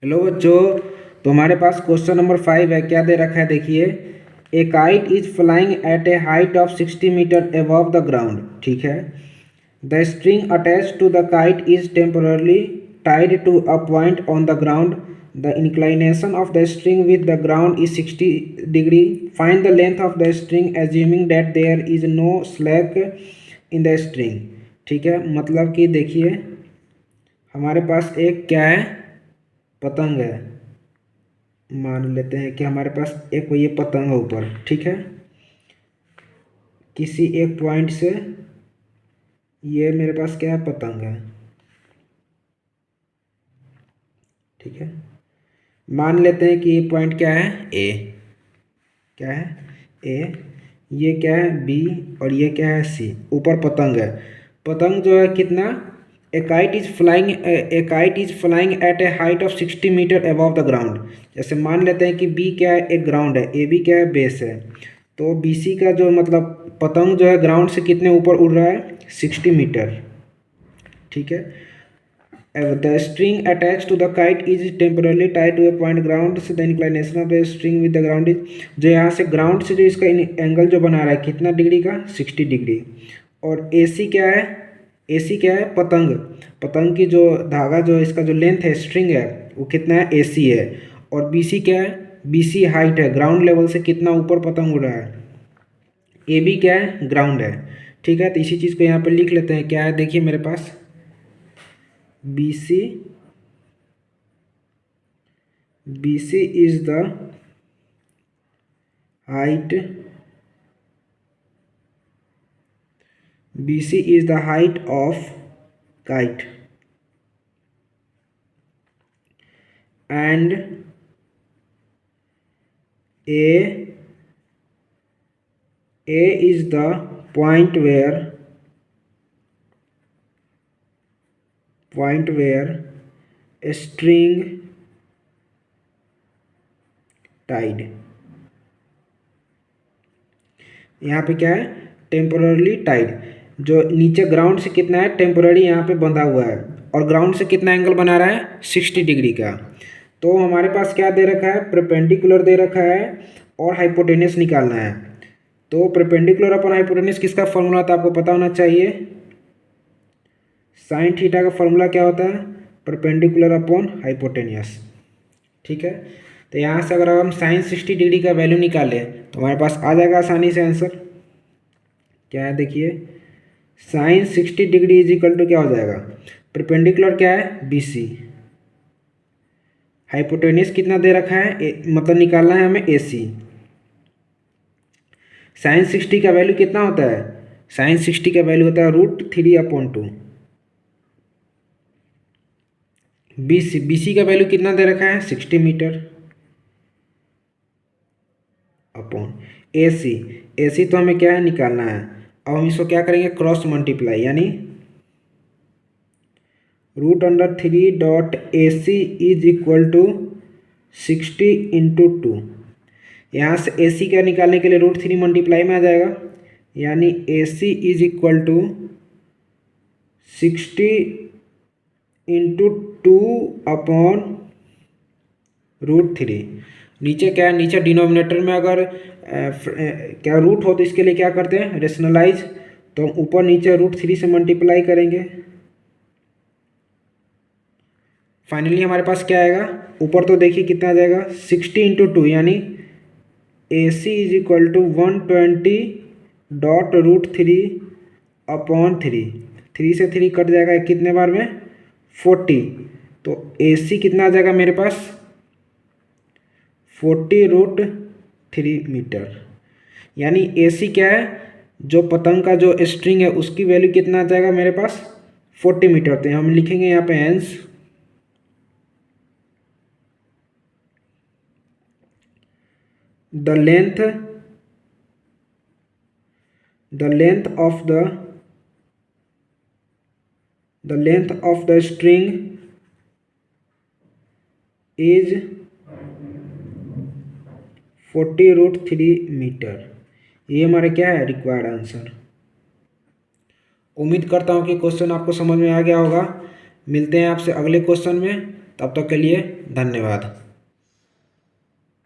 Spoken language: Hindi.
हेलो बच्चों। तो हमारे पास क्वेश्चन नंबर 5 है। क्या दे रखा है देखिए। A kite is flying at a height of 60 metre above the ground. ठीक है। The string attach to the kite is temporarily tied to a point on the ground. The inclination of the string with the ground is 60 degree. Find the length of the string assuming that there is no slack in the string. ठीक है, मतलब कि देखिए हमारे पास एक क्या है, पतंग है। मान लेते हैं कि हमारे पास एक ये पतंग है ऊपर। ठीक है, किसी एक पॉइंट से ये मेरे पास क्या है, पतंग है। ठीक है, मान लेते हैं कि ये पॉइंट क्या है, ए। क्या है, ए। ये क्या है, बी। और ये क्या है, सी। ऊपर पतंग है। पतंग जो है कितना, a kite is flying at a height of 60 metre above the ground. जैसे मान लेते हैं कि बी क्या है, एक ग्राउंड है, ए बी क्या है, बेस है। तो बी सी का जो मतलब पतंग जो है ग्राउंड से कितने ऊपर उड़ रहा है, 60 मीटर। ठीक है। The string attached to the kite is temporarily tied to a point ground. So the inclination of the string with the ground is, जो यहाँ से ग्राउंड से जो इसका एंगल जो बना रहा है कितना डिग्री का, 60 डिग्री। और AC क्या है, AC क्या है, पतंग। पतंग की जो धागा जो इसका जो लेंथ है, स्ट्रिंग है, वो कितना है, AC है। और BC क्या है, BC हाइट है, ग्राउंड लेवल से कितना ऊपर पतंग उड़ रहा है। AB क्या है, ग्राउंड है। ठीक है, तो इसी चीज़ को यहाँ पर लिख लेते हैं। क्या है देखिए मेरे पास, BC is the height, BC is the height of kite, and A is the point where a string tied। यहाँ पे क्या है, टेम्पोररली टाइड। जो नीचे ग्राउंड से कितना है, टेम्पोररी यहाँ पे बंधा हुआ है। और ग्राउंड से कितना एंगल बना रहा है, 60 डिग्री का। तो हमारे पास क्या दे रखा है, परपेंडिकुलर दे रखा है और हाइपोटेनस निकालना है। तो परपेंडिकुलर अपॉन हाइपोटेनस किसका फॉर्मूला था, आपको पता होना चाहिए। साइन थीटा का फॉर्मूला क्या होता है, परपेंडिकुलर अपॉन हाइपोटेनस। ठीक है, तो यहाँ से अगर हम साइन 60 डिग्री का वैल्यू निकालें तो हमारे पास आ जाएगा आसानी से आंसर। क्या है देखिए, sine 60 degree is equal to क्या हो जाएगा, परपेंडिकुलर क्या है, BC। हाइपोटेनस कितना दे रखा है, मतलब निकालना है हमें AC। साइन 60 का वैल्यू कितना होता है, साइन 60 का वैल्यू होता है √3/2। BC का वैल्यू कितना दे रखा है, 60 मीटर अपॉन AC तो हमें क्या है, निकालना है। अब हम इसको क्या करेंगे, क्रॉस मल्टीप्लाई, यानी √3.AC is equal to 60 into 2। यहाँ से AC का निकालने के लिए √3 मल्टीप्लाई में आ जाएगा, यानी AC is equal to 60 into 2 upon √3। नीचे क्या है, नीचे डिनोमिनेटर में अगर क्या रूट हो तो इसके लिए क्या करते हैं, रेशनलाइज। तो हम ऊपर नीचे √3 से मल्टीप्लाई करेंगे। फाइनली हमारे पास क्या आएगा, ऊपर तो देखिए कितना आ जाएगा, 60 इंटू 2, यानी AC इज इक्वल टू 120.√3/3। 3 से 3 कट जाएगा कितने बार में, 40। तो AC कितना आ जाएगा मेरे पास, 40√3 मीटर। यानी AC क्या है, जो पतंग का जो स्ट्रिंग है उसकी वैल्यू कितना आ जाएगा मेरे पास, 40 मीटर। तो हम लिखेंगे यहाँ पे hence the length of the string is 40√3 metre. ये हमारा क्या है, रिक्वायर्ड आंसर। उम्मीद करता हूँ कि क्वेश्चन आपको समझ में आ गया होगा। मिलते हैं आपसे अगले क्वेश्चन में। तब तक के लिए धन्यवाद।